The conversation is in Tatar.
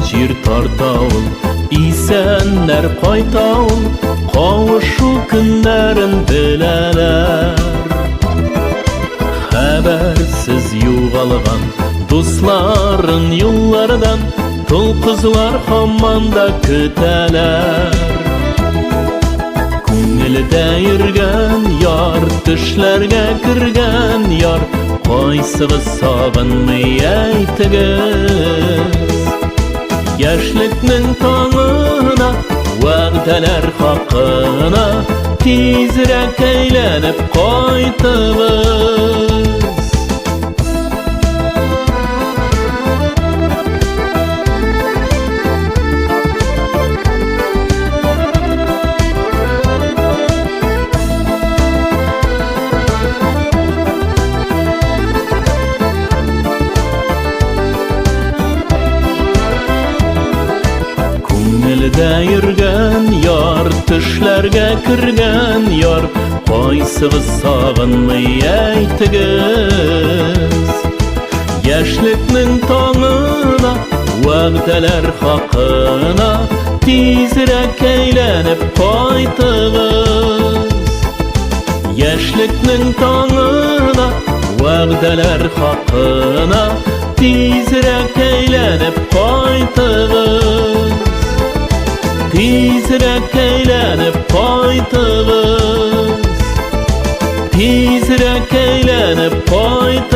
jir tartawul, isenler qaytawul, kavuşu günlerin bileler. Habersiz yo'g'algan dostların yollardan, tul kızlar hammanda küteler. Ko'nglida yurgan yar, tushlarga kirgan yar, qaysig'i sog'inmay aytigiz. Yoshlikning tong'ina, va'dalar haqina, tezroq aylanib qaytamiz. Ko'nglida yurgan yar, tushlarga kirgan yar, qaysig'i sog'inmay aytigiz. Yoshlikning tong'ina, va'dalar haqina, tezroq aylanib qaytamiz. Yoshlikning tong'ina, va'dalar haqina, tezroq aylanib qaytamiz. Tezroq aylanib qaytamiz. Tezroq aylanib qaytamiz.